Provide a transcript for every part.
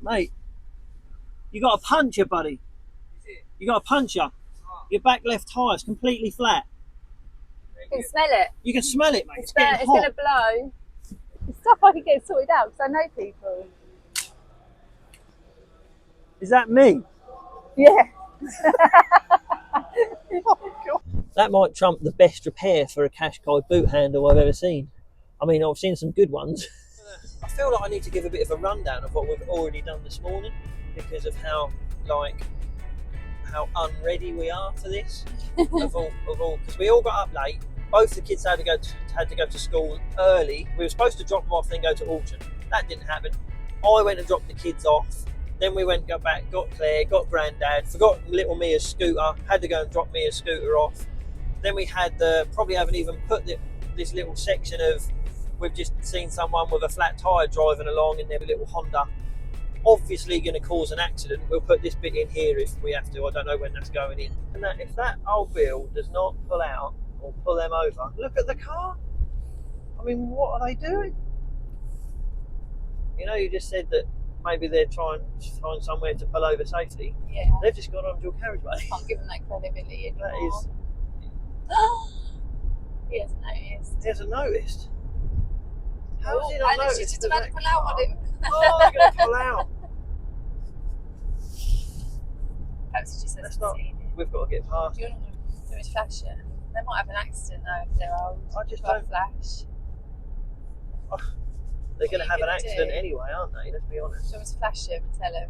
Mate, you got a puncher, buddy. You got a puncher. Your back left tyre's completely flat. You can smell it. You can smell it, mate. It's getting it's hot. going to blow. It's stuff I can get sorted out because I know people. Is that me? Yeah. That might trump the best repair for a Qashqai boot handle I've ever seen. I mean, I've seen some good ones. I feel like I need to give a bit of a rundown of what we've already done this morning because of how unready we are for this. Because we all got up late. Both the kids had to go to school early. We were supposed to drop them off, then go to auction. That didn't happen. I went and dropped the kids off. Then we got back, got Claire, got Grandad, forgot little Mia's scooter, had to go and drop Mia's scooter off. Then we had probably haven't even put this little section of, we've just seen someone with a flat tyre driving along in their little Honda. Obviously going to cause an accident. We'll put this bit in here if we have to. I don't know when that's going in. And if that old Bill does not pull out or pull them over, look at the car. I mean, what are they doing? You know, you just said that maybe they're trying to find somewhere to pull over safely. Yeah. They've just gone on dual carriageway. Can't give them that credibility anymore. That is. He hasn't noticed. He hasn't noticed. How has he not I know noticed? she's just about to pull out on him. Oh, they're going to pull out. Perhaps she just That's hasn't not. seen it. We've got to get past. You're not going to do his flash yet. They might have an accident though if they're old. I just Got a don't. flash. They're going to have an gonna accident do? anyway, aren't they? Let's be honest. So let's flash him and tell him.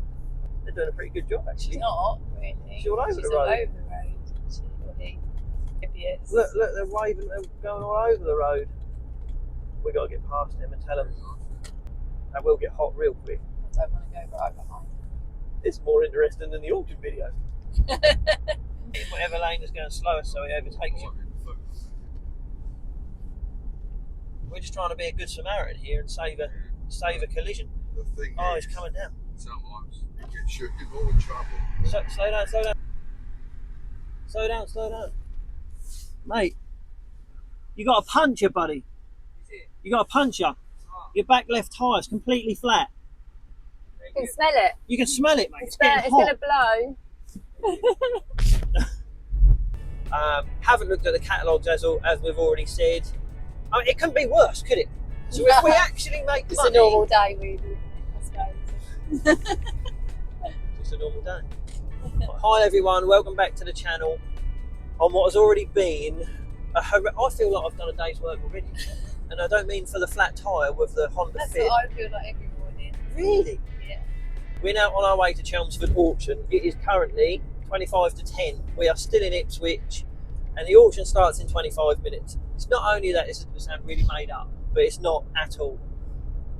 They're doing a pretty good job, actually. She's not really. She's all over the She's road. all over the road. She or he. Hideous. Look, they're waving, they're going all over the road. We've got to get past them and tell them that will get hot real quick. I don't want to go right behind. It's more interesting than the auction video. Whatever lane is going slower so he overtakes you. We're just trying to be a good Samaritan here and save a collision. The thing It's coming down. Sometimes you get shook in all the trouble. Slow down. Slow down. Mate, you got a puncher, buddy. You got a puncher. Your back left tyre's completely flat. You can smell it. You can smell it, mate. It's getting It's going hot. to blow. Haven't looked at the catalogues as we've already said. I mean, it couldn't be worse, could it? So if we actually make It's money, a normal day, really. I suppose. just a normal day. Hi everyone, welcome back to the channel. On what has already been I feel like I've done a day's work already, and I don't mean for the flat tyre with the Honda That's Fit. what I feel like every morning. Really? Yeah. We're now on our way to Chelmsford auction. It is currently 25 to 10. We are still in Ipswich, and the auction starts in 25 minutes. It's not only that it's sound really made up, but it's not at all.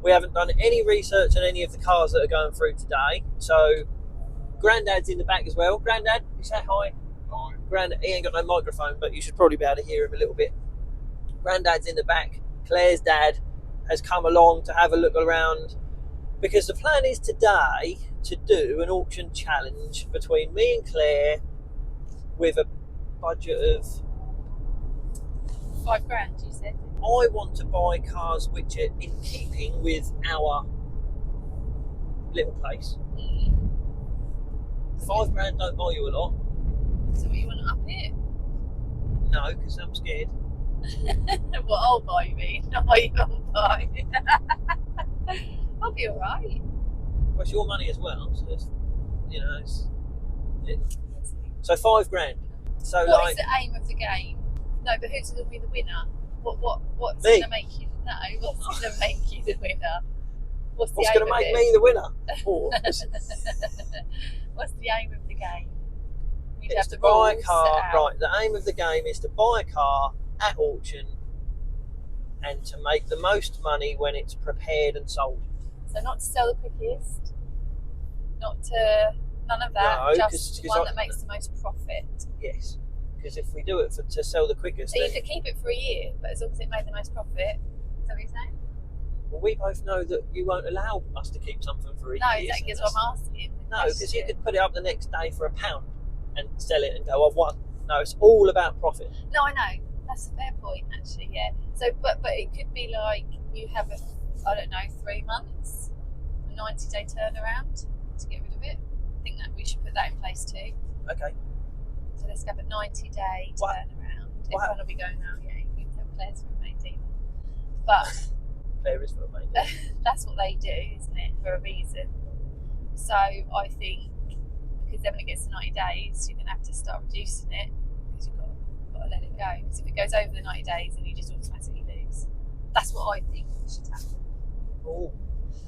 We haven't done any research on any of the cars that are going through today. So Grandad's in the back as well. Grandad, you say hi. Hi. Grandad, he ain't got no microphone, but you should probably be able to hear him a little bit. Grandad's in the back. Claire's dad has come along to have a look around, because the plan is today to do an auction challenge between me and Claire with a budget of $5,000, you said. I want to buy cars which are in keeping with our little place. $5,000 don't buy you a lot. So what, you want to up it? No, because I'm scared. What I'll buy, you mean? Not what you won't buy. I'll be alright. Well, it's your money as well, so it's, so $5,000. So What like is the aim of the game? No, but who's going to be the winner? What's Me. going to make you? No, what's going to make you the winner? What's what's the aim going to of make it? me the winner? Or What's the aim of the game? You'd it's have to the buy a rules car. set out. Right, the aim of the game is to buy a car at auction and to make the most money when it's prepared and sold. So not to sell the quickest, none of that. No, just 'cause the one I- that makes the most profit. Yes, because if we do it to sell the quickest, So you then, could keep it for a year, but as long as it made the most profit. Is that what you're saying? well, we both know that you won't allow us to keep something for a No, year. exactly. so That's what that's- I'm asking. No, because you could put it up the next day for £1 and sell it and go, I've won. No, it's all about profit. No, I know. That's a fair point, actually. Yeah. So, but it could be like you have I don't know, 3 months, 90-day turnaround to get rid of it. I think that we should put that in place too. Okay. So let's have a 90-day What? turnaround. What? Everyone will be going out, yeah, you can tell Claire's from main deal. But Claire is for a mate. that's what they do, isn't it, for a reason. So I think, because then when it gets to 90 days, you're going to have to start reducing it, because you've got to let it go. Because if it goes over the 90 days, then you just automatically lose. That's what I think should happen. Oh,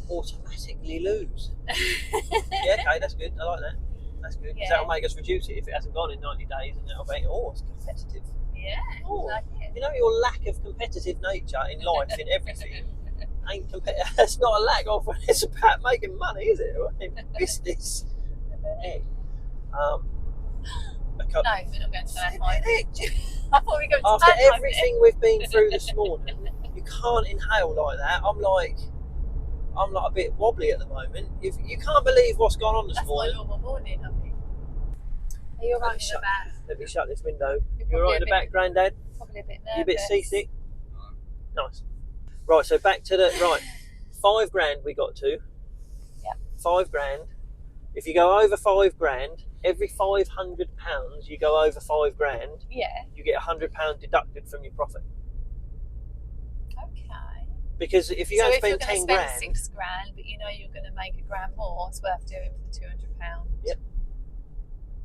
automatically lose. Yeah, okay, that's good. I like that. That's good. 'Cause Yeah. that'll make us reduce it if it hasn't gone in 90 days, and that'll make it's competitive. Yeah, Oh, like it. you know, your lack of competitive nature in life, in everything, ain't It's not a lack of. It's about making money, is it? Business. Yeah. No, we're not going to that high. Flipping heck. I thought we were going to After Mannheim everything we've been through this morning, you can't inhale like that. I'm like a bit wobbly at the moment. You can't believe what's gone on this That's my morning. normal morning, I think. Are you alright in the back? Let me shut this window. You're You're right in probably the a back, Grandad? Probably a bit nervous. You a bit seasick? Nice. Right, so back to the £5,000 we got to. Yep. £5,000. If you go over £5,000, every £500 you go over £5,000, Yeah. you get £100 deducted from your profit. Okay. Because if you go and spend if you're 10 going to spend grand, £6,000, but you know you're going to make £1,000 more, it's worth doing for the £200. Yep.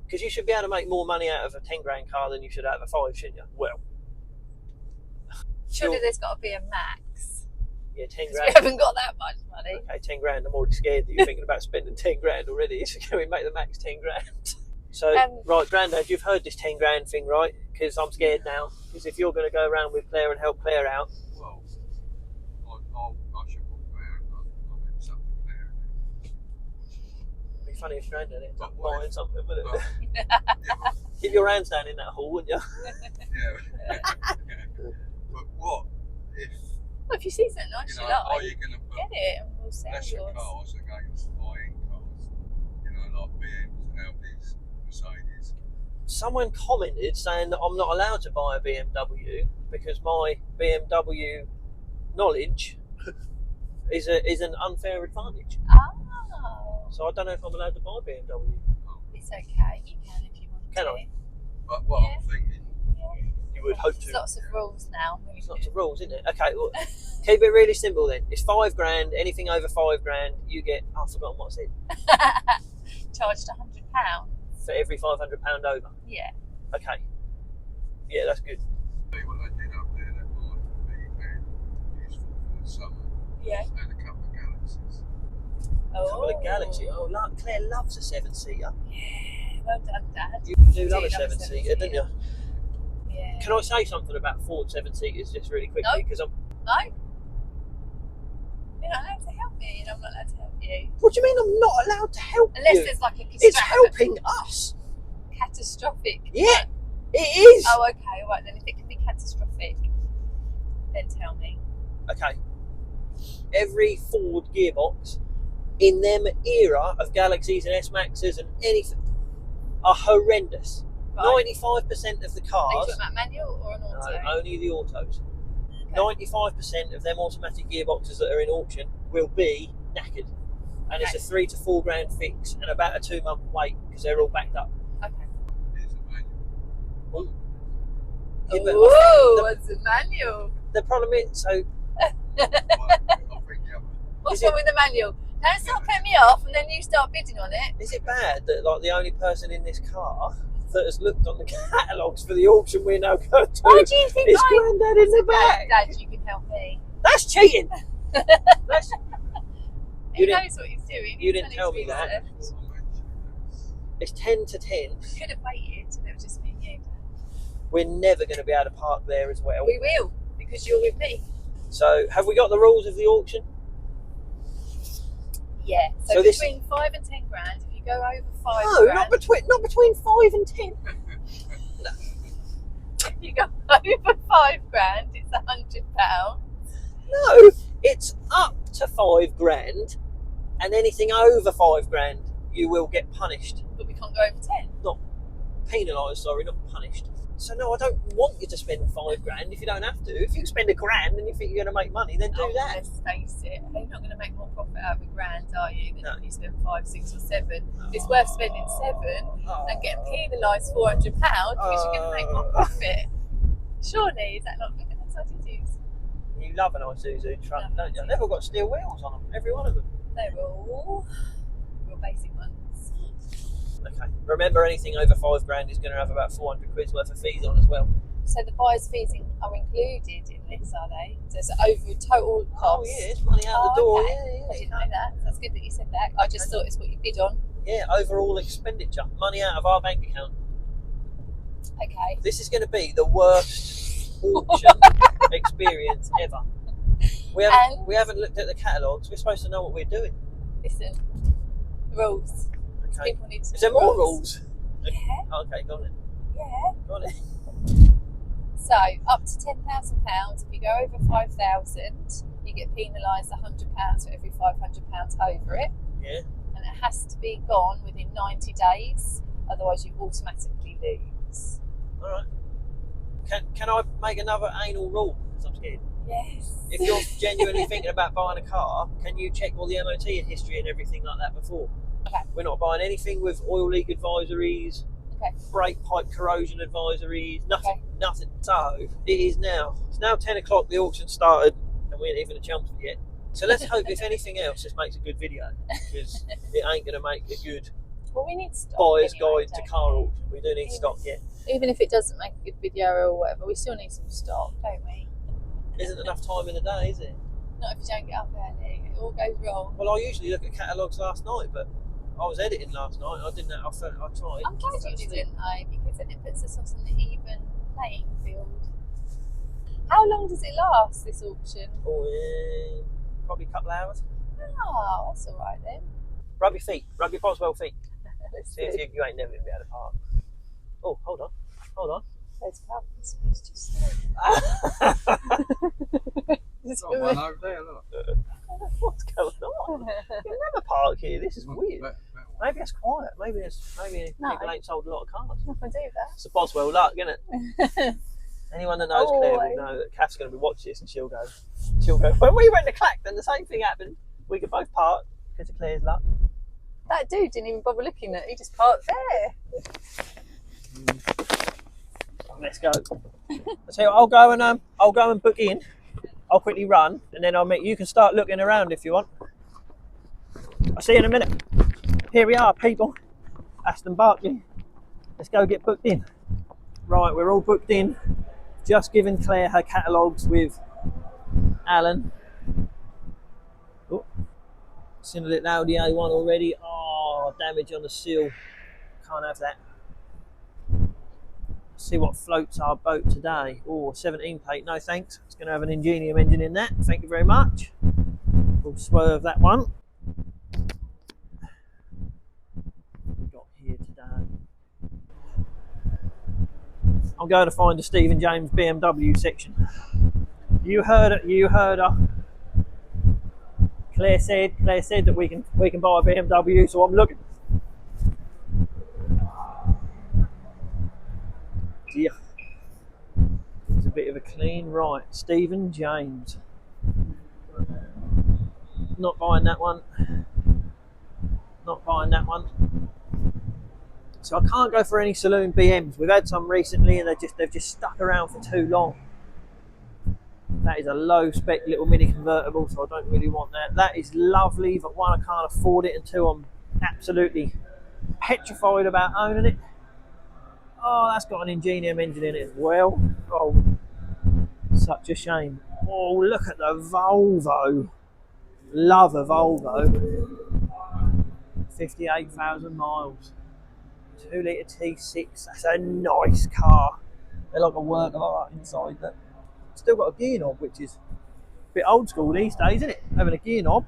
Because you should be able to make more money out of a 10 grand car than you should out of a 5, shouldn't you? Well, Surely there's got to be a max. yeah, 10 'Cause we grand. haven't got that much money. Okay, 10 grand. I'm already scared that you're thinking about spending 10 grand already. So can we make the max 10 grand? So, right, Grandad, you've heard this 10 grand thing, right? Because I'm scared now. Because if you're going to go around with Claire and help Claire out, Well, I should walk around. I'm in something there. it'd be funny if Grandad ends up But what buying if- something, wouldn't it? Yeah, but, Keep your hands down in that hall, wouldn't you? yeah. But what if, Well, if you see something nice you you know, like, are you going to put get it and we'll sell lesser yours. cars against high-end cars? You know, like BMs, Audis, Mercedes. Someone commented saying that I'm not allowed to buy a BMW because my BMW knowledge is an unfair advantage. Oh. So I don't know if I'm allowed to buy a BMW. It's okay. You can if you want Can to. I? But what Yeah. I'm thinking, You would hope There's to. lots of rules now. There's lots of rules, isn't it? Okay, well, keep it really simple then. It's £5,000. Anything over £5,000, you get. I've forgotten what I said. Charged £100. For every £500 over. Yeah. Okay. Yeah, that's good. see what they did up there that might be useful for the summer. Yeah. And a couple of galaxies. Oh. Couple of Galaxy. Oh, Claire loves a 7-seater. Yeah. Well done, Dad. You do love a love a 7-seater, don't you? Yeah. Can I say something about Ford 7-seaters just really quickly? No. Because I'm. No. You're not allowed to help me, and I'm not allowed to help you. What do you mean I'm not allowed to help Unless you? there's like a It's helping us. catastrophic. Yeah, it is. Oh, okay. All right then. If it can be catastrophic, then tell me. Okay. Every Ford gearbox in them era of Galaxies and S-Maxes and anything are horrendous. Right. 95% of the Are you cars, talking about manual or an auto? no, only the autos. Okay. 95% of them automatic gearboxes that are in auction will be knackered. And it's Okay. a 3 to 4 grand fix and about a 2-month wait because they're all backed up. Okay. Here's a manual. Yeah, but Ooh, what's the manual? the problem is, so I think the other. What's Is wrong with the manual? Don't start putting me off, and then you start bidding on it. is it bad that like the only person in this car that has looked on the catalogues for the auction we're now going to Why do you think is Grandad in the back? Dad, you can help me. That's cheating. That's, He You didn't- knows what he's doing. you He's didn't telling tell to me that. left. it's 10 to 10. Could have waited till it was just me and you, Dad. We're never going to be able to park there as well. We will, because you're with me. So have we got the rules of the auction? Yeah. So, So this- between 5 and 10 grand, if you go over 5 No, grand, not between 5 and 10. if you go over 5 grand, it's £100. No, it's up to 5 grand, and anything over 5 grand, you will get punished. But we can't go over 10. Penalised, sorry, not punished. So no, I don't want you to spend £5,000 if you don't have to. If you spend £1,000 and you think you're going to make money, then do that. Let's face it, you're not going to make more profit out of £1,000, are you, than if you spend 5, 6 or 7. It's worth spending 7 and getting penalised £400 because you're going to make more profit. Surely, is that not good? You love an Isuzu truck, don't you? They've all got steel wheels on them, every one of them. They're all real basic ones. Okay. Remember, anything over £5,000 is going to have about 400 quid's worth of fees on as well. So the buyer's fees are included in this, are they? So it's over total cost. Oh yeah, it's money out the door. Okay. Yeah. I didn't know that. That's good that you said that. I just thought it's what you bid on. Yeah, overall expenditure, money out of our bank account. Okay. This is going to be the worst auction experience ever. We haven't looked at the catalogues. We're supposed to know what we're doing. Listen, rules. Okay. People need to Is there know more rules? Yeah. Okay, go on then. Yeah. Go on then. So up to £10,000. If you go over 5,000, you get penalised £100 for every £500 over it. Yeah. And it has to be gone within 90 days. Otherwise, you automatically lose. All right. Can I make another anal rule? Because I'm scared. Yes. If you're genuinely thinking about buying a car, can you check all the MOT history and everything like that before? Okay. We're not buying anything with oil leak advisories, Okay. brake pipe corrosion advisories, nothing. Okay. Nothing. So it is now. It's now 10 o'clock. The auction started, and we ain't even at Chelmsford yet. So let's hope, if anything else, this makes a good video, because it ain't going to make a good Well, we need stock buyer's anyway, guide to don't car we? auction. We do need stock yet. Even if it doesn't make a good video or whatever, we still need some stock, don't we? Isn't enough time in the day, is it? Not if you don't get up early. It all goes wrong. Well, I usually look at catalogues last night, but I was editing last night. I didn't. I tried. I'm glad you didn't, though, because then it puts us on an even playing field. How long does it last, this auction? Oh, yeah. Probably a couple of hours. Oh, that's all right then. Rub your feet. Rub your Boswell feet. Let's See if you ain't never going to be able to park. Oh, hold on. Hold on. There's parking space just there. There's got one over there, look. What's going on? You never park here. This is weird. That one. Maybe it's quiet. Maybe No. people ain't sold a lot of cars. I do It's a Boswell luck, isn't it? Anyone that knows Claire will Always. know that Kath's going to be watching this, and she'll go. When we went to Clacton, the same thing happened. We could both park because of Claire's luck. That dude didn't even bother looking at it. He just parked there. Let's go. So I'll go and book in. I'll quickly run, and then I'll meet you. Can start looking around if you want. I'll see you in a minute. Here we are, people. Aston Barclay. Let's go get booked in. Right, we're all booked in. Just giving Claire her catalogues with Alan. Oh, seen a little Audi A1 already. Oh, damage on the seal. Can't have that. See what floats our boat today. Oh, 17 plate, no thanks. It's going to have an Ingenium engine in that. Thank you very much. We'll swerve that one. What we got here today? I'm going to find a Stephen James BMW section. You heard it. You heard her. Claire said that we can buy a BMW, so I'm looking. Yeah. It's a bit of a clean right. Stephen James. Not buying that one. Not buying that one. So I can't go for any saloon BMs. We've had some recently and they've just stuck around for too long. That is a low spec little mini convertible, so I don't really want that. That is lovely, but one, I can't afford it, and two, I'm absolutely petrified about owning it. Oh, that's got an Ingenium engine in it as well. Oh, such a shame. Oh, look at the Volvo. Love a Volvo. 58,000 miles. 2 litre T6. That's a nice car. They're like a work of art inside. That still got a gear knob, which is a bit old school these days, isn't it? Having a gear knob.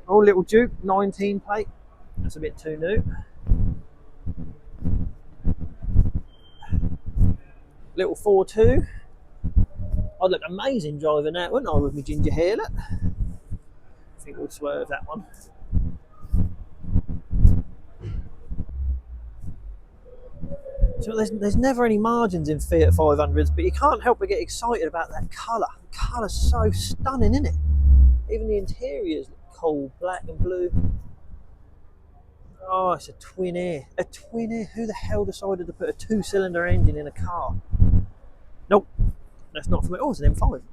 Oh, little Duke 19 plate. That's a bit too new. Little 4.2. I'd look amazing driving that, wouldn't I, with my ginger hair? Look. I think we'll swerve that one. So there's never any margins in Fiat 500s, but you can't help but get excited about that colour. The colour's so stunning, isn't it? Even the interiors look cool, black and blue. Oh, it's a twin air. A twin air? Who the hell decided to put a 2-cylinder engine in a car? Nope, that's not for me. Oh, it's an M5.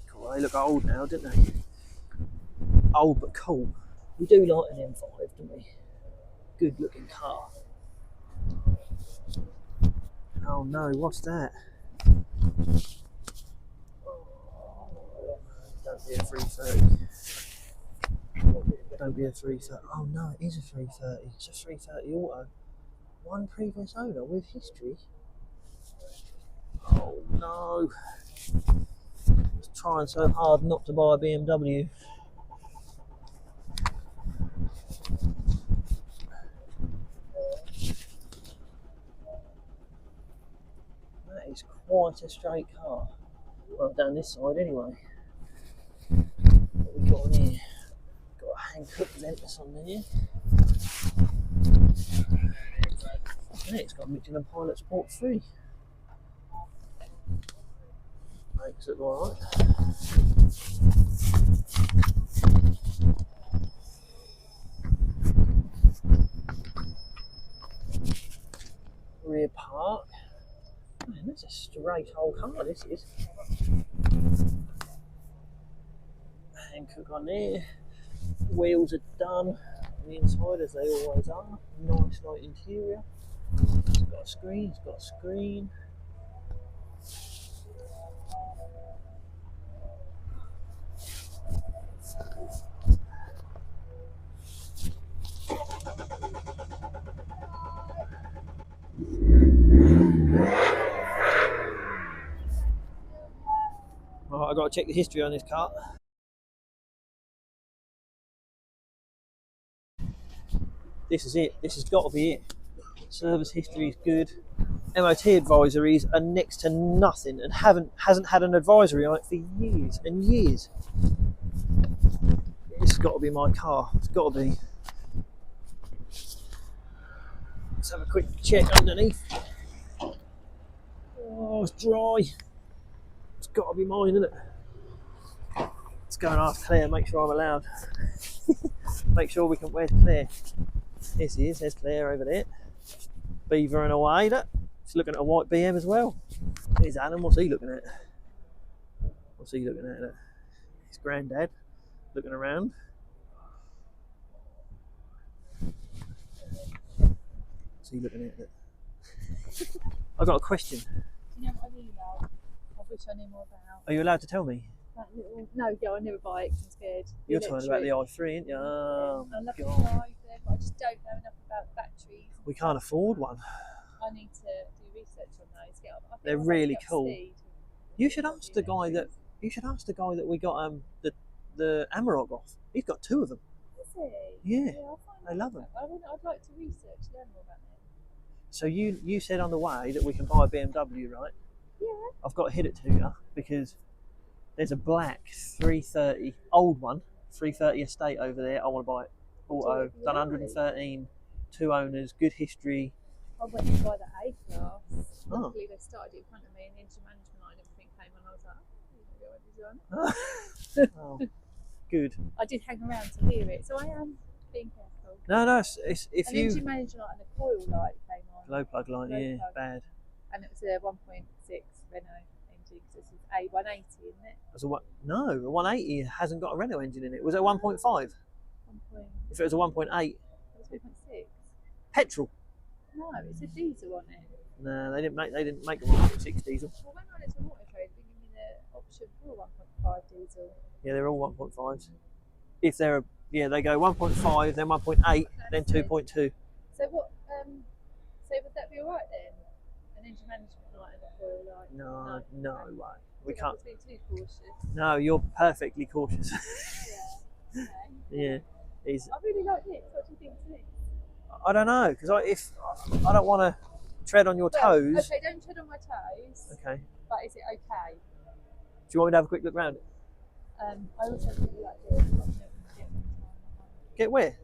Cool, they look old now, don't they? Old but cool. We do like an M5, don't we? Good looking car. Oh no, what's that? Don't be a 330. Don't be a 330. Oh no, it is a 330. It's a 330 auto. One previous owner with history. Oh no. I was trying so hard not to buy a BMW. That is quite a straight car. Well, down this side anyway. What we got on here? Got a Hankook Ventus on there. Yeah, it's got Michelin Pilot Sport 3. Makes it alright. Rear park. Man, that's a straight old car, this is. Hankook on there. Wheels are done on the inside as they always are. Nice light interior. It's got a screen, it's got a screen. Right, I've got to check the history on this car. This is it. This has got to be it. Service history is good. MOT advisories are next to nothing and hasn't had an advisory on it for years and years. This has got to be my car. It's got to be. Let's have a quick check underneath. Oh, it's dry. It's got to be mine, isn't it? Let's go and ask Claire, make sure I'm allowed. Make sure we can. Where's Claire? Here she is. There's Claire over there. Beavering away. Look. She's looking at a white BM as well. Here's Adam. What's he looking at? What's he looking at? His granddad looking around. What's he looking at? I've got a question. Do you know what I emailed? I wish I knew more about. Are you allowed to tell me? That little... No, yeah, I never buy it 'cause I'm scared. You're talking about the i3, aren't you? Oh, I love to God. drive them, but I just don't know enough about batteries. We can't afford one. I need to do research on those. They're I'll really get up to cool. speed. You should ask the guy that. You should ask the guy that we got the Amarok off. He's got 2 of them. Is he? Yeah, I'll find I out love them. I'd like to research, learn more about them. So you said on the way that we can buy a BMW, right? Yeah. I've got to hit it to you because there's a black 330 old one, 330 estate over there. I want to buy it. Auto, done 113, 2 owners, good history. I went to buy the A class. Oh. Luckily, they started it in front of me, and the engine management light and everything came on. I was like, Oh, good. I did hang around to hear it, so I am being careful. No, it's if An you engine management light and a coil light came on. low plug line, Low yeah, plug. bad. And it was a 1.6 Renault engine, because this is A180, isn't it? As a what? No, a 180 hasn't got a Renault engine in it. Was it a 1.5? 1. If it was a 1.8, It was 1.6. petrol. No, it's a diesel on it. No, they didn't make a 1.6 diesel. Well, when I went to Auto Trade, they give me the option for a 1.5 diesel. Yeah, they're all 1.5s. If they're they go 1.5, then 1.8, then 2.2. So what? So would that be alright then? An engine management light and a coil light? No way. We can't. Be too cautious. No, you're perfectly cautious. Yeah. Okay. Yeah, I really like this. What do you think of this? I don't know because if I don't want to tread on your toes. Okay, don't tread on my toes. Okay. But is it okay? Do you want me to have a quick look round it? I also really like this. Get where?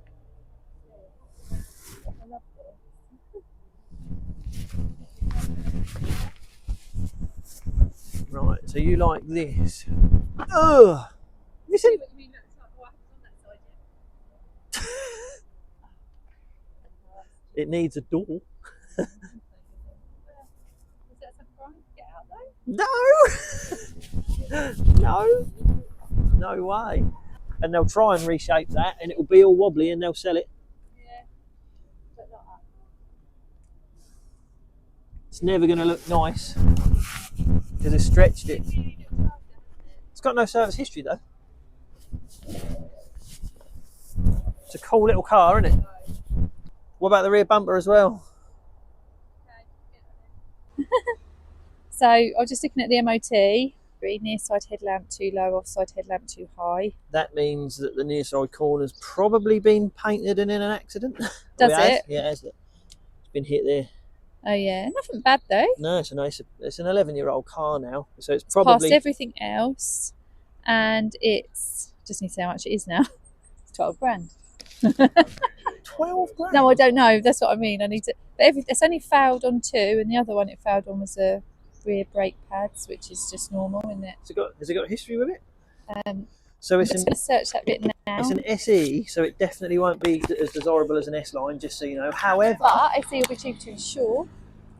I love this. Right, so you like this. Ugh! Have you seen? What you mean? That's not what happens on that side yet. It needs a door. Is that something wrong? Get out though? No! No way. And they'll try and reshape that and it'll be all wobbly and they'll sell it. Yeah. But not that. It's never going to look nice because it's stretched it. It's got no service history though. It's a cool little car, isn't it? What about the rear bumper as well? So I was just looking at the MOT. Near side headlamp too low, offside headlamp too high. That means that the near side corner's probably been painted and in an accident. Does Oh, it? Yeah, it has. It's been hit there. Oh yeah, nothing bad though. No, it's an 11-year-old car now, so it's Past probably everything else, and it's just need to say how much it is now. It's 12 grand. 12 grand. No, I don't know. That's what I mean. I need to. But it's only failed on 2, and the other one it failed on was the rear brake pads, which is just normal, isn't it? Has it got a history with it? So I'm it's just going to search that bit now. It's an SE, so it definitely won't be as desirable as an S line, just so you know. However, But SE will be cheaper to insure.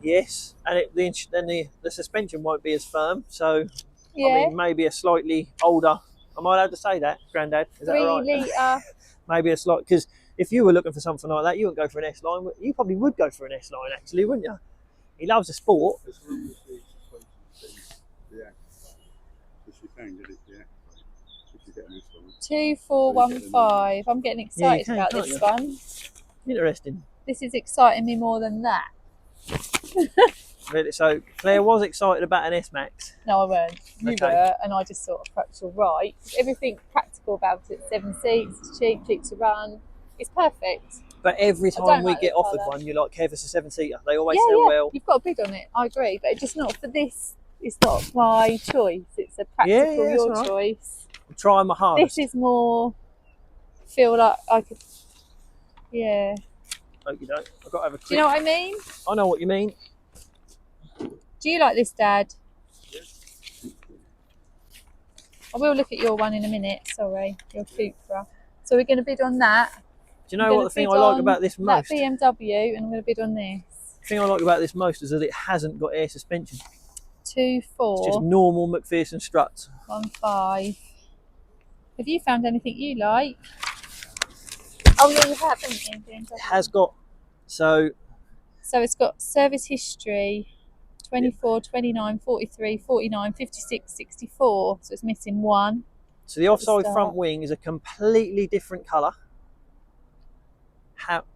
yes, and the suspension won't be as firm. So Yeah. I mean, maybe a slightly older. Am I allowed to say that, Grandad? Is that 3 all right? litre. Maybe a slight, because if you were looking for something like that, you wouldn't go for an S line. You probably would go for an S line, actually, wouldn't you? He loves the sport. As long as the because you found it, yeah. If you get this one. 2415. I'm getting excited can, about can't this you? one. Interesting. This is exciting me more than that. Really, so Claire was excited about an S Max. No, I weren't. You Okay. were, and I just thought, perhaps you're right. Everything practical about it. 7 seats, it's cheap to run. It's perfect. But every don't time we like get the offered colour. one, you're like, Kev, it's a 7-seater. They always Yeah, sell yeah. well. You've got a bid on it. I agree, but it's just not for this. It's not my choice. It's a practical Yeah, your that's all choice. I'm trying my hardest. This is more. Feel like I could. Yeah. Hope you don't. I've got to have a quick. Do you know what I mean? I know what you mean. Do you like this, Dad? I will look at your one in a minute. Sorry, your Cupra. So we're going to bid on that. Do you know what the thing I like about this most? That BMW, and I'm going to bid on this. The thing I like about this most is that it hasn't got air suspension. 2 4 It's just normal McPherson struts. 1 5. Have you found anything you like? Oh yeah, you have, haven't you? BMW? It has got, so So it's got service history 24, 29, 43, 49, 56, 64. So it's missing 1. the offside start. front wing is a completely different colour.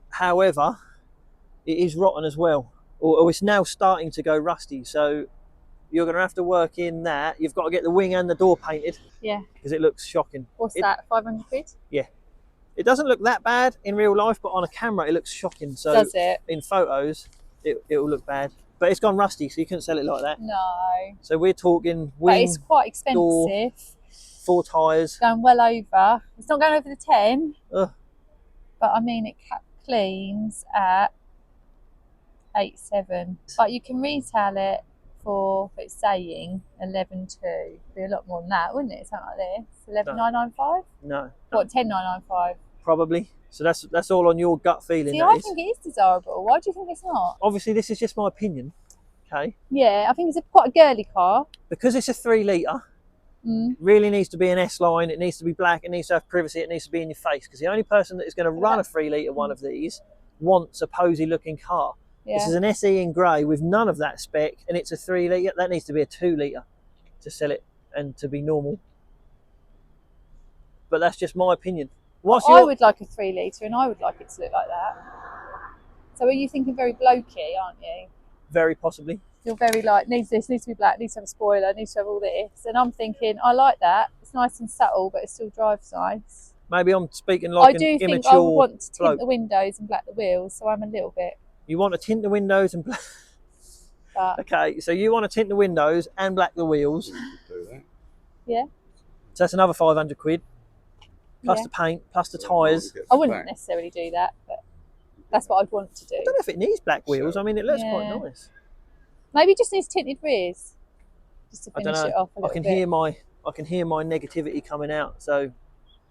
However, it is rotten as well, or it's now starting to go rusty. So you're going to have to work in that. You've got to get the wing and the door painted. Yeah. Because it looks shocking. What's that? 500 quid? Yeah. It doesn't look that bad in real life, but on a camera it looks shocking. So Does it? in photos, it will look bad. But it's gone rusty, so you couldn't sell it like that. No. So we're talking But wing, it's quite expensive. door. 4 tyres. Going well over. It's not going over the 10. Ugh. But I mean, it cleans at 8.7. But you can retail it for, if it's saying 11.2. Be a lot more than that, wouldn't it? Something like this. 11.995. No. What? 10.995. Probably. So that's all on your gut feeling. See, that I is. think it is desirable. Why do you think it's not? Obviously, this is just my opinion. Okay. Yeah, I think it's quite a girly car. Because it's a 3 litre. Really needs to be an S line. It needs to be black. It needs to have privacy. It needs to be in your face. Because the only person that is going to run a 3 litre one of these wants a posy looking car. Yeah. This is an SE in grey with none of that spec, and it's a 3 litre. That needs to be a 2 litre to sell it and to be normal. But that's just my opinion. I would like a 3 litre, and I would like it to look like that. So are you thinking very blokey, aren't you? Very possibly. You're very like, needs this, needs to be black, needs to have a spoiler, needs to have all this. And I'm thinking, I like that. It's nice and subtle, but it still drives nice. Maybe I'm speaking like I do an think immature I would want to tint bloke. the windows and black the wheels, so I'm a little bit. You want to tint the windows and black. But Okay, so you want to tint the windows and black the wheels. You could do that. yeah. So that's another 500 quid. Plus Yeah. the paint, plus the tyres. I wouldn't necessarily do that, but that's what I'd want to do. I don't know if it needs black wheels. I mean, it looks quite Yeah. nice. Maybe it just needs tinted rears, just to I don't finish know. it off a I little can bit. hear my negativity coming out. So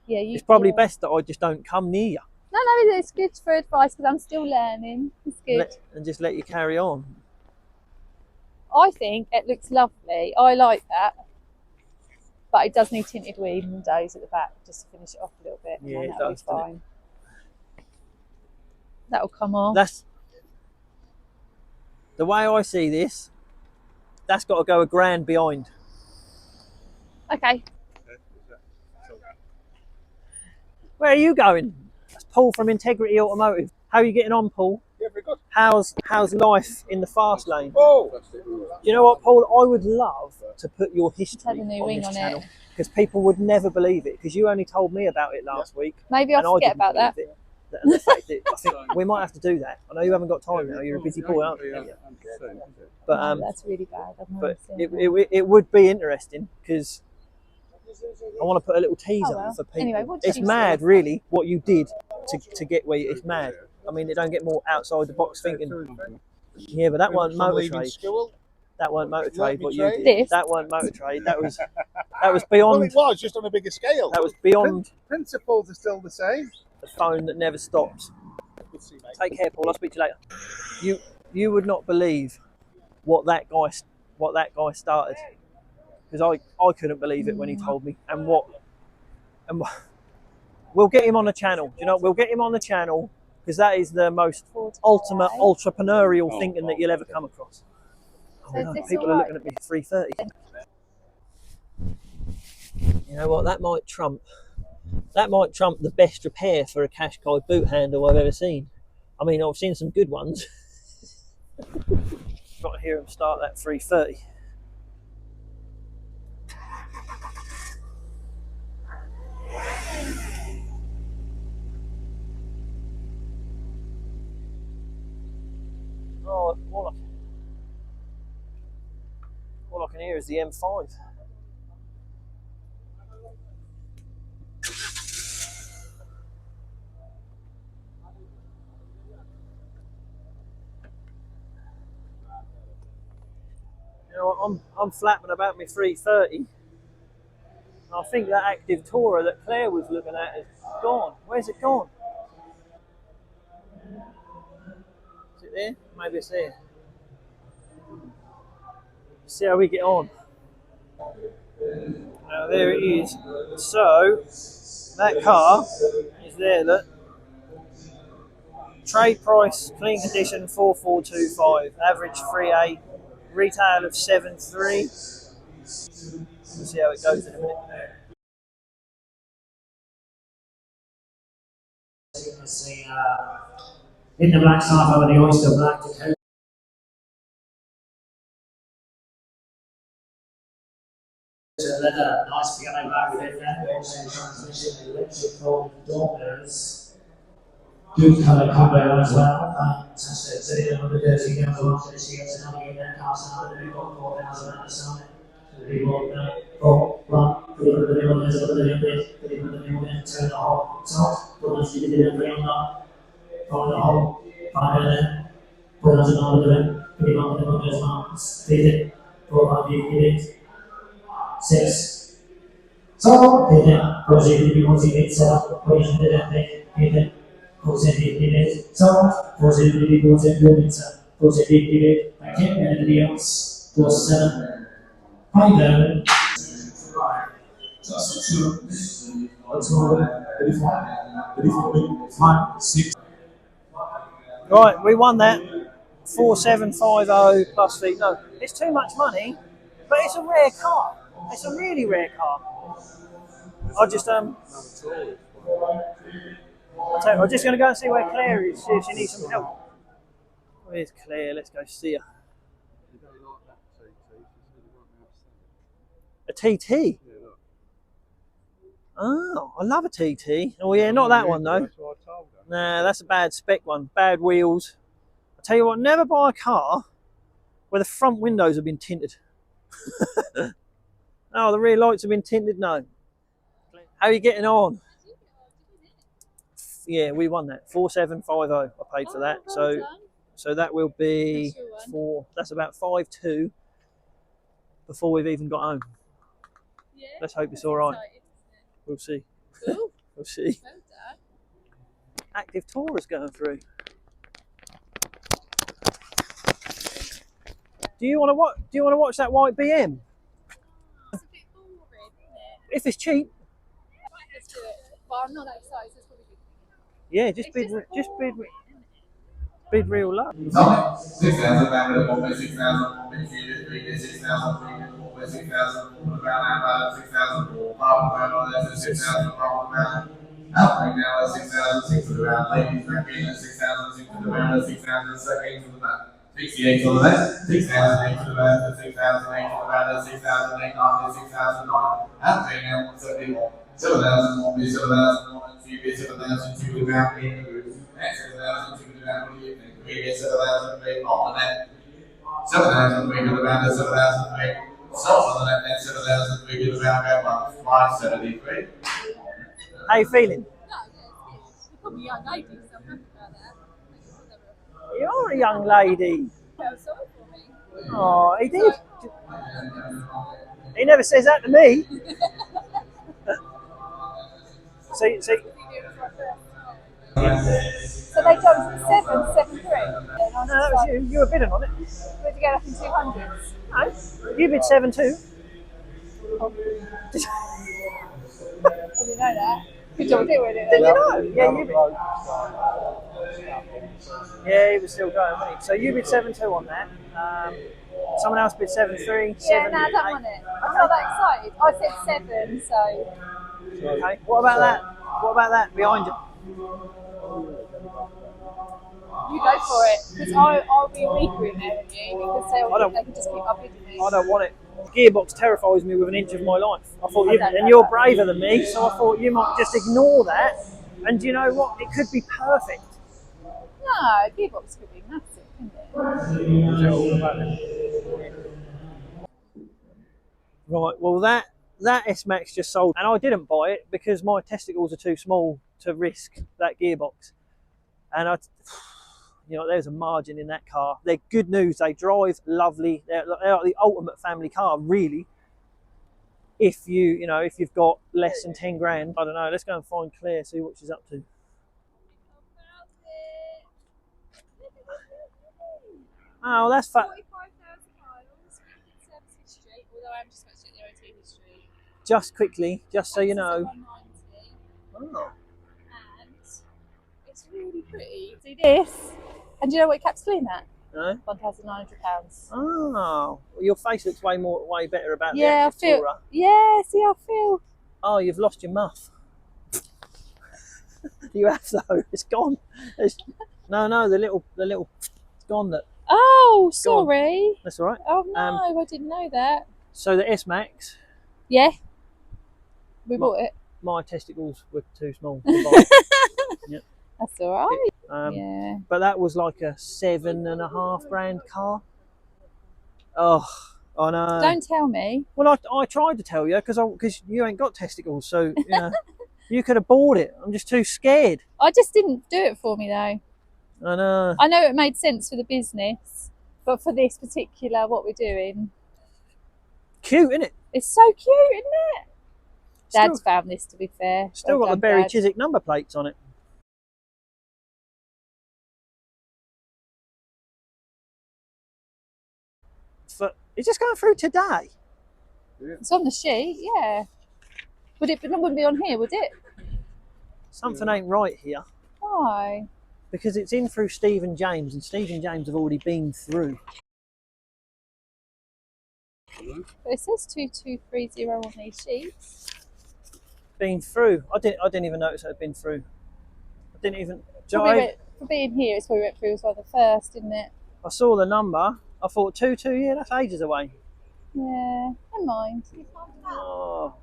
Yeah, it's probably yeah. best that I just don't come near you. No, it's good for advice because I'm still learning. It's good. And just let you carry on. I think it looks lovely. I like that. But it does need tinted windows at the back just to finish it off a little bit. Yeah, and it that'll does, be fine. That'll come off. That's the way I see this. That's got to go $1,000 behind. Okay. Where are you going? That's Paul from Integrity Automotive. How are you getting on, Paul? Yeah, very good. How's life in the fast lane? Oh! Do you know what, Paul? I would love to put your history Had a new on wing this on channel it. because people would never believe it because you only told me about it last week. Maybe I'll and I forget didn't about that. believe it. And the fact that I think we might have to do that. I know you haven't got time now. You're a busy boy, aren't you? But No, that's really bad. I've never but seen that. it would be interesting because I want to put a little teaser Oh, well. for people. Anyway, what do you It's think? really what you did to get where you, it's mad. I mean, it don't get more outside the box thinking. Yeah, but that weren't motor trade. That weren't motor trade. What you did. This? That weren't motor trade. That was Well, beyond. it was just on a bigger scale. That was beyond Principles are still the same. the phone that never stops. Take care, Paul. I'll speak to you later. You would not believe what that guy started because I couldn't believe it when he told me and we'll get him on the channel. You know, we'll get him on the channel because that is the most ultimate entrepreneurial thinking that you'll ever come across. So is this People all are right? looking at me 330. You know what? That might trump the best repair for a Qashqai boot handle I've ever seen. I mean, I've seen some good ones. Got to hear him start that 330. Oh, all I can hear is the M5. You know what? I'm flapping about my 330. I think that active Tourer that Claire was looking at is gone. Where's it gone? Is it there? Maybe it's there. See how we get on. Now there it is. So that car is there. Look. Trade price, clean condition 4425, average 3.8, retail of 7.3. We'll see how it goes in a minute. You can see in the black side over the oyster black to leather, nice piano black with it there, also transmission, electric fold door mirrors. Good colour combo as well, fantastic. So you know the dirty girls are after this, you get to know you then cast out the people, 4,000 at the side. So the people, 4, 1, 3 for the middle, there's a little bit, 3 for the middle, then turn the whole top, put us to the delivery on that, on the whole, 5 there, put us on the delivery, 3 on the middle, there's marks, 3, 4, 5, 8, 6. So, then, proceed to be set position to that thing, so, positively goes and limits, positively, I can't get anybody else, goes 7, 5, 11. Right, we won that. 4750 plus fee. No, it's too much money, but it's a rare car. It's a really rare car. I just I'm just going to go and see where Claire is, see if she needs some help. Where's Claire? Let's go see her. A TT? Oh, I love a TT. Oh yeah, not that one though. Nah, that's a bad spec one. Bad wheels. I tell you what, never buy a car where the front windows have been tinted. Oh, the rear lights have been tinted? No. How are you getting on? Yeah, we won that 4750. I paid for that, so that will be that's about 5-2 before we've even got home. Yeah, let's hope it's all right. We'll see. Cool. We'll see. Well done. Active Taurus going through. Do you want to watch that white BM? It's a bit boring, isn't it? If it's cheap. Let's do it. Well, I'm not that excited, so it's probably good. Yeah, just bid real low. 6,000 back to the moment, 6,000 moment, 6,000 moment, 6,000 around 6,000 pound, 6,000 pound. Out right now at 6,000, 6 to the round, ladies back in at 6,000, 6 to the round, 6,000, 8 to the back. 68 to the left, 6,000, 8 to the left, 6,000, 8 to the round, 6,000, 8 on 6,000 on. Out right now, 171. 7,000 will be 7,000 1 and 2 be 7,000 2 to the round, 8 to the next 7,000 2 to the round, 3 7,000 3 on the net. 7,000 3 to the round, 7,000 3. So on the net, 7,000 3 to the round, 573. How you feeling? You're probably a young lady, so I'm happy about that. You're a young lady. Felt sorry for me. Oh, he did. He never says that to me. See. So they jumped from 7 to 7.3. No, that was you. You were bidding on it. Where'd you get up in 200s? No, you bid 7.2. I didn't know that. Good job doing it. Did you know? Yeah, you bid. Yeah, he was still going, wasn't he? So you bid 7.2 on that. Someone else bid 7.3. Yeah, no, I don't want it. I'm not that excited. I said 7, so. Okay. What about that? What about that behind you? You go for it, because I'll be weaker in there than you, because they can just keep up bidding me. I don't want it. Gearbox terrifies me with an inch of my life. I thought and you're braver than me, so I thought you might just ignore that. And you know what? It could be perfect. No, gearbox could be massive, couldn't it? Right. Well, that S-Max just sold, and I didn't buy it because my testicles are too small to risk that gearbox. And there's a margin in that car. They're good news. They drive lovely. They're like the ultimate family car, really. If you've got less than 10 grand, I don't know. Let's go and find Claire, see what she's up to. Oh, that's fat. 45,000 miles, service history, although I'm just about to check the OT history. Just quickly, just so you know. 190, Oh. and it's really pretty. See this? And do you know what it kept clean at? No? £1,900. Oh, well, your face looks way better about the Yeah, I Active feel. Tourer. Yeah, see, I feel. Oh, you've lost your muff. You have though. It's gone. No, the little. It's gone. Oh, sorry. That's all right. Oh no, I didn't know that. So the S-Max. Yeah. We bought it. My testicles were too small to buy. Yep. That's all right. Yeah. But that was like a $7.5 grand car. Oh, I know. Don't tell me. Well, I tried to tell you because you ain't got testicles, so you could have bought it. I'm just too scared. I just didn't do it for me though. I know. I know it made sense for the business, but for this particular what we're doing, cute, isn't it? it's so cute, isn't it? Dad's found this, to be fair. Still got the Berry Chiswick number plates on it. Is this going through today? Yeah. It's on the sheet, yeah. It wouldn't be on here, would it? Something ain't right here. Why? Because it's in through Stephen James, and Stephen James have already been through. But it says 2230 on these sheets. Been through. I didn't even notice it had been through. I didn't even. For being here, it's probably went through as well the first, didn't it? I saw the number. I thought 22. Yeah, that's ages away. Yeah, never mind. Oh.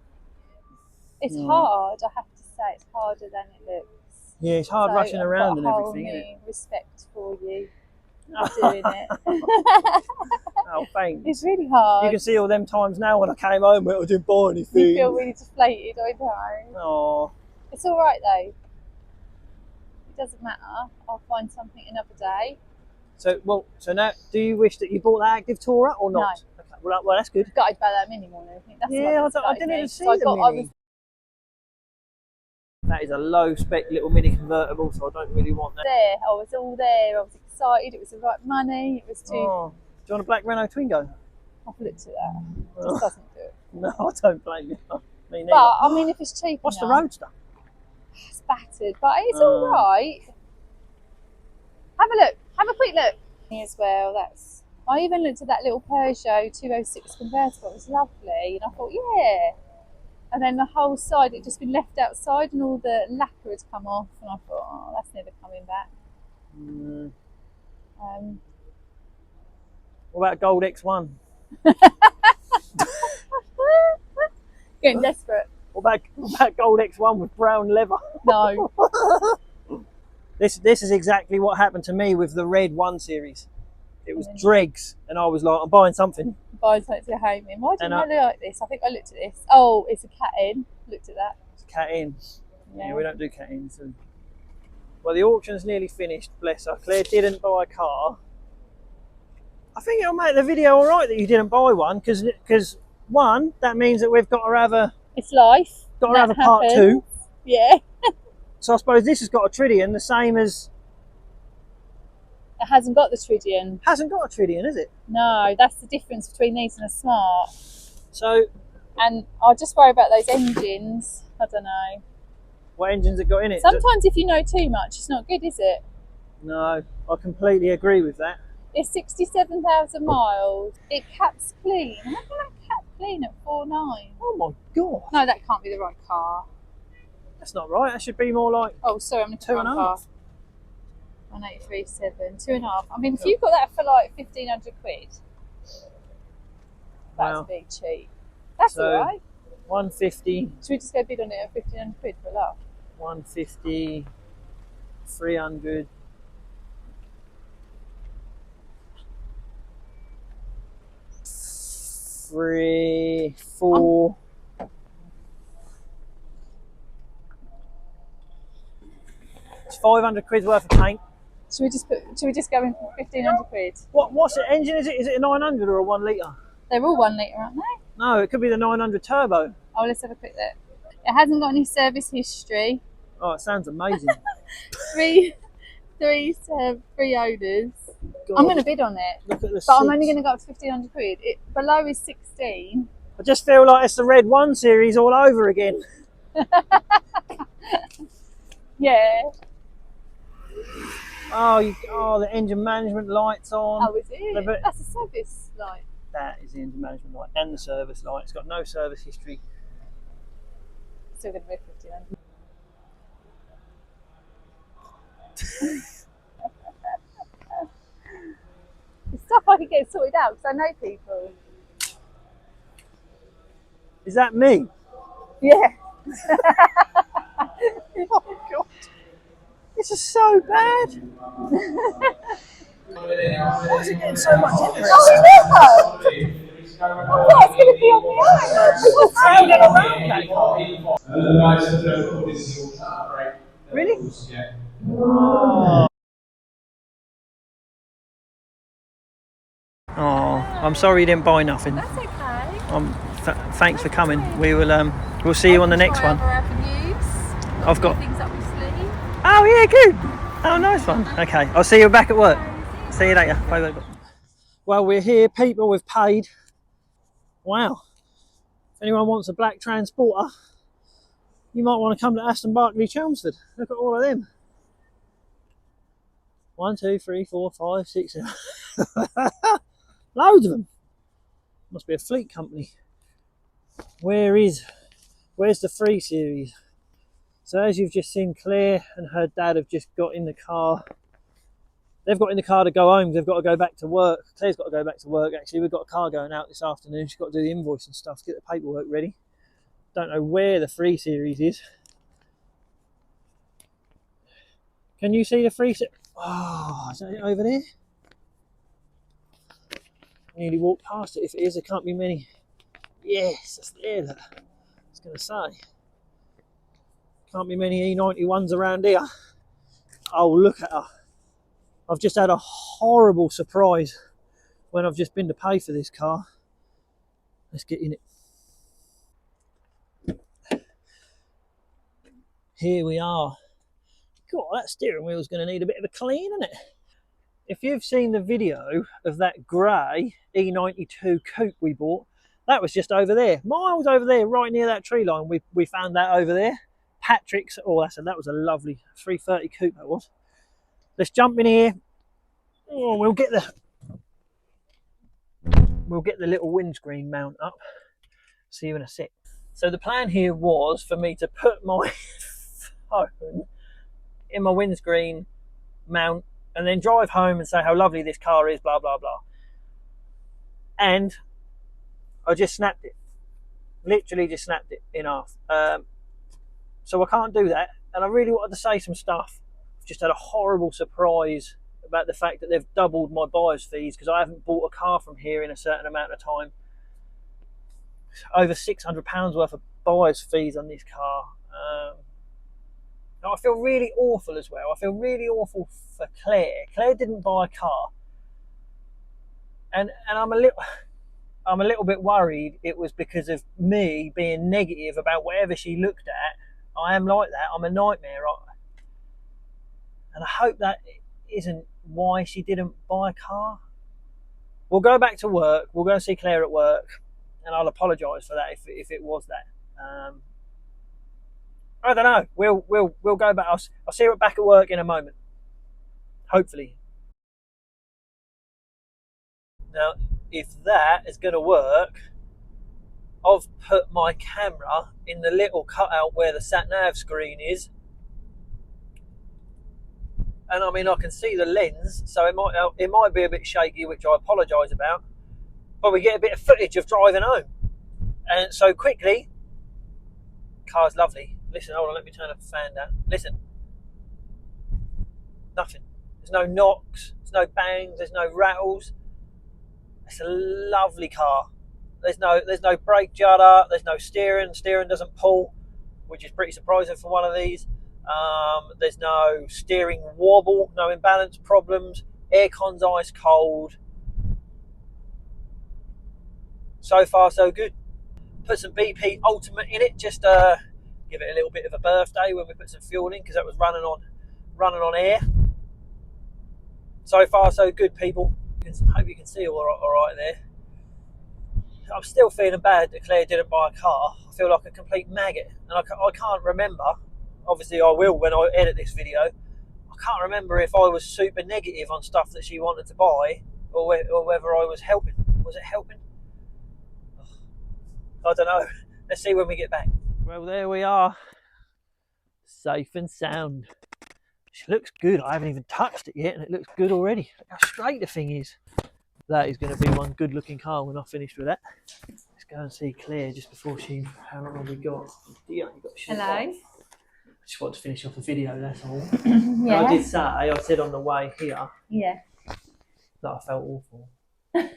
It's hard, I have to say. It's harder than it looks. Yeah, it's hard rushing around and everything, isn't it? Respect for you. doing it. Oh, thanks. It's really hard. You can see all them times now when I came home where I didn't buy anything. You feel really deflated, I know. Oh, It's all right though. It doesn't matter. I'll find something another day. so now, do you wish that you bought that active tourer or not? No. Okay, well, that's good. Gutted about that mini one. I think that's the Yeah, one I didn't even see so the mini. That is a low spec little mini convertible, so I don't really want that. There, I was all there. I was excited. It was the right money. It was too. Oh, do you want a black Renault Twingo? I've looked at that. It Oh. just doesn't do it. No, I don't blame you. Me neither. But I mean, if it's cheap What's the enough, Roadster? it's battered, but it's all right. Have a look. Have a quick look. Me as well. That's. I even looked at that little Peugeot 206 convertible. It was lovely, and I thought, yeah. And then the whole side, it just been left outside, and all the lacquer had come off, and I thought, oh, that's never coming back. What about Gold X1? Getting desperate. What about Gold X1 with brown leather? No. This is exactly what happened to me with the red 1 Series. It was dregs, and I was like, I'm buying something. Buying something to go home in. Why didn't And I look like this? I think I looked at this. Oh, it's a cat in. Looked at that. It's cat in. Yeah. Yeah, we don't do cat in. So. Well, the auction's nearly finished, bless her. Claire didn't buy a car. I think it'll make the video all right that you didn't buy one, because one, that means that we've got to have a It's life. got to have a part 2. Yeah. So I suppose this has got a Tridion, the same as It hasn't got the Tridion. hasn't got a Tridion, is it? No, that's the difference between these and a Smart. So And I'll just worry about those engines. I don't know. what engines it got in it? Sometimes if you know too much, it's not good, is it? No, I completely agree with that. It's 67,000 miles. It caps clean. How can that cap clean at 4.9? Oh my god, No, that can't be the right car. that's not right. That should be more like Oh, sorry, I'm looking at the wrong 2.5. car. 1837, 2.5. I mean, if you got that for like 1,500 quid, that's Wow. big cheap. That's So- alright. 150, Should we just go bid on it at 1,500 quid for a laugh? 150, 300. Three, four. It's 500 quid's worth of paint. Should we just go in for 1,500 quid? What's the engine? Is it a 900 or a 1 litre? They're all 1 litre, aren't they? No, it could be the 900 turbo. Oh, let's have a quick look. It hasn't got any service history. Oh, it sounds amazing. Three owners. God, I'm going to bid on it, look at the but I'm seats. only going to go up to 1,500 quid. Below is 16. I just feel like it's the Red 1 Series all over again. Yeah. Oh, the engine management lights on. Oh, is it? But- That's a service light. That is the engine management light and the service light. It's got no service history. Still going to be 1,500. It's stuff I could get sorted out because I know people. Is that me? Yeah. Oh god, this is so bad. Why is it getting so much interest? Oh, no! I thought it was going to be on the island. Really? Oh, I'm sorry you didn't buy nothing. That's okay. Thanks for coming. We'll see you on the next one. Other avenues. I've got. Things up your sleeve. Oh yeah, good. Oh, nice one. Okay, I'll see you back at work. See you later. Bye bye. Well, we're here, people. We've paid. Wow. If anyone wants a black transporter, you might want to come to Aston Barclay Chelmsford. Look at all of them. 1, 2, 3, 4, 5, 6, 7. Loads of them. Must be a fleet company. Where's the 3 Series? So as you've just seen, Claire and her dad have just got in the car. They've got in the car to go home. They've got to go back to work. Claire's got to go back to work, actually. We've got a car going out this afternoon. She's got to do the invoice and stuff, get the paperwork ready. Don't know where the 3 Series is. Can you see the 3 Series? Oh, is that it over there? nearly walked past it. If it is, there can't be many. Yes, it's there. Look. I was going to say, can't be many E91s around here. Oh, look at her. I've just had a horrible surprise when I've just been to pay for this car. Let's get in it. Here we are. God, that steering wheel is going to need a bit of a clean, isn't it? If you've seen the video of that grey E92 coupe we bought, that was just over there, miles over there, right near that tree line. We found that over there. Patrick's, oh, that was a lovely 330 coupe that was. Let's jump in here. Oh, we'll get the little windscreen mount up. See you in a sec. So the plan here was for me to put my phone in my windscreen mount and then drive home and say how lovely this car is, blah, blah, blah. And I just snapped it. Literally just snapped it in half. So I can't do that. And I really wanted to say some stuff. I've just had a horrible surprise about the fact that they've doubled my buyer's fees because I haven't bought a car from here in a certain amount of time. Over £600 worth of buyer's fees on this car. I feel really awful as well. I feel really awful for Claire. Claire didn't buy a car. And I'm a little bit worried it was because of me being negative about whatever she looked at. I am like that. I'm a nightmare. And I hope that isn't why she didn't buy a car. We'll go back to work. We'll go and see Claire at work. And I'll apologise for that if it was that. I don't know. We'll go back. I'll see her back at work in a moment. Hopefully. Now, if that is going to work, I've put my camera in the little cutout where the sat-nav screen is. And I mean, I can see the lens, so it might be a bit shaky, which I apologise about. But we get a bit of footage of driving home. And so quickly, car's lovely. Listen, hold on, let me turn the fan down. Listen. Nothing. There's no knocks, there's no bangs, there's no rattles. It's a lovely car. There's no brake judder, there's no steering. Steering doesn't pull, which is pretty surprising for one of these. There's no steering wobble, no imbalance problems. Aircon's ice cold. So far, so good. Put some BP Ultimate in it, just give it a little bit of a birthday when we put some fuel in, because that was running on air. So far, so good, people. Hope you can see all right there. I'm still feeling bad that Claire didn't buy a car. I feel like a complete maggot, and I can't remember. Obviously, I will when I edit this video. I can't remember if I was super negative on stuff that she wanted to buy, or whether I was helping. Was it helping? I don't know. Let's see when we get back. Well, there we are. Safe and sound. She looks good. I haven't even touched it yet, and it looks good already. Look how straight the thing is. That is going to be one good looking car when I've finished with that. Let's go and see Claire just before she... How long have we got? Hello. I just want to finish off the video, that's all. Yeah. I did say, I said on the way here... Yeah. That I felt awful. What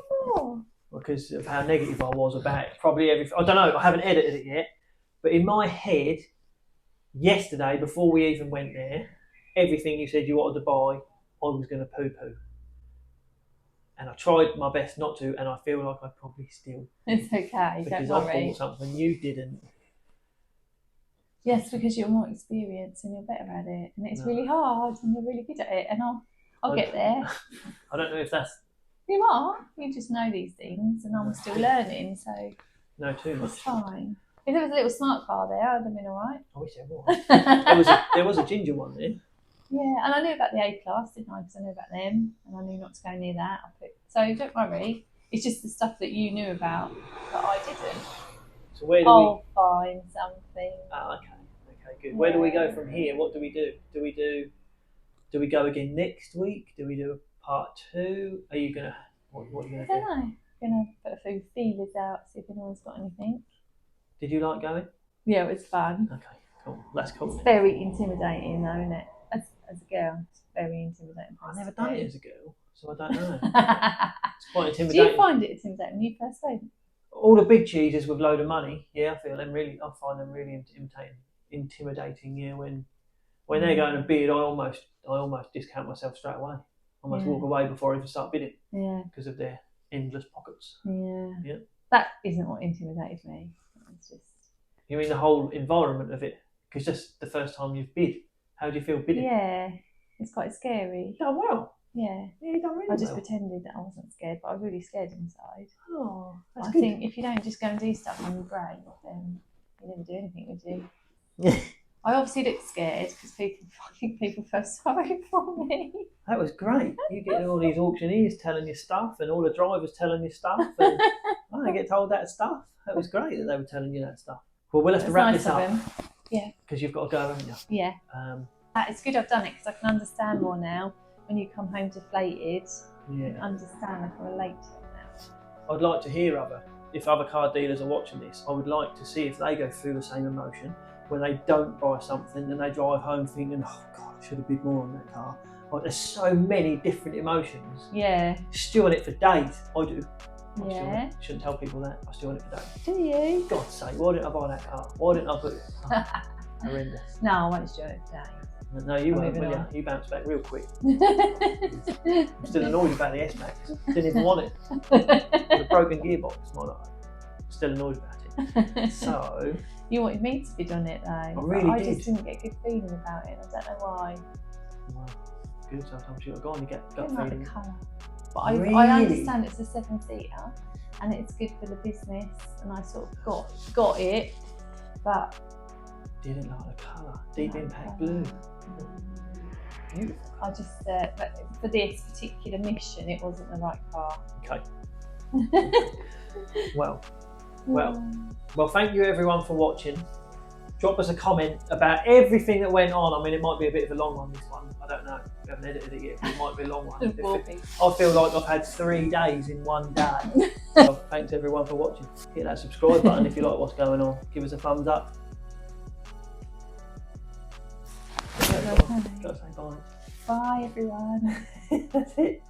for? Because of how negative I was about it. Probably everything. I don't know, I haven't edited it yet. But in my head, yesterday, before we even went there, everything you said you wanted to buy, I was going to poo-poo. And I tried my best not to, and I feel like I probably still. It's okay, because don't worry. I bought something you didn't. Yes, because you're more experienced and you're better at it, and it's really hard, and you're really good at it, and I'll get there. I don't know if that's... You are. You just know these things, and I'm still learning, so... No, too much. It's fine. If there was a little smart car there, I'd have been all right. I wish there was. There was a ginger one there. Yeah, and I knew about the A-Class, didn't I? Because I knew about them, and I knew not to go near that. So don't worry. It's just the stuff that you knew about that I didn't. So where do I'll find something. Oh, okay. Okay, good. Where do we go from here? What do we do? Do we go again next week? Do we do a part 2? Are you gonna... What are you gonna do? I don't know. I'm gonna put a few feelers out, see if anyone's got anything. Did you like going? Yeah, it was fun. Okay, cool. That's cool. It's very intimidating though, isn't it? As a girl, it's very intimidating. I've never done it as a girl, So I don't know. It's quite Do intimidating. you find it intimidating when you first went? All the big cheeses with load of money, yeah, I find them really intimidating. Yeah, when they're going to bid, I almost discount myself straight away. I almost walk away before I even start bidding. Yeah. Because of their endless pockets. Yeah. Yeah. That isn't what intimidated me. It's just. You mean the whole environment of it? Because just the first time you've bid, how do you feel bidding? Yeah, it's quite scary. You done well. Yeah. Yeah, you done really I just well. pretended that I wasn't scared, but I was really scared inside. Oh, that's I good. think if you don't just go and do stuff on your brain, then you never do anything, would you? Yeah. I obviously look scared because people feel sorry for me. That was great. You get all these auctioneers telling you stuff and all the drivers telling you stuff. And I get told that stuff. That was great that they were telling you that stuff. Well, we'll have to wrap this up. Yeah. Because you've got to go, haven't you? Yeah. It's good I've done it because I can understand more now. When you come home deflated, you can understand, I can relate to it now. I'd like to hear if other car dealers are watching this, I would like to see if they go through the same emotion when they don't buy something and they drive home thinking, oh God, I should have bid more on that car. Like, there's so many different emotions. Yeah. Stew on it for days. I do. Yeah. Shouldn't tell people that. I stew on it for days. Do you? God's sake, why didn't I buy that car? Why didn't I put it? Oh, horrendous. No, I won't stew on it today. No, you won't, will you? You bounce back real quick. I'm still annoyed about the S-Max. Didn't even want it. With a broken gearbox, might not. Still annoyed about it. So... You wanted me to bid on it though. I really I did. just didn't get a good feeling about it. I don't know why. Well, good. Sometimes you've got to go on and get I gut don't like feeling. the colour. But Really? I understand it's a 7-seater and it's good for the business and I sort of got it, but... Didn't like the colour. Deep impact blue. Beautiful. I just, for this particular mission, it wasn't the right car. Okay. Well, thank you everyone for watching. Drop us a comment about everything that went on. I mean, it might be a bit of a long one, this one. I don't know. We haven't edited it yet, but it might be a long one. I feel like I've had 3 days in one day. So thanks everyone for watching. Hit that subscribe button if you like what's going on. Give us a thumbs up. Gotta say bye. Bye everyone. That's it.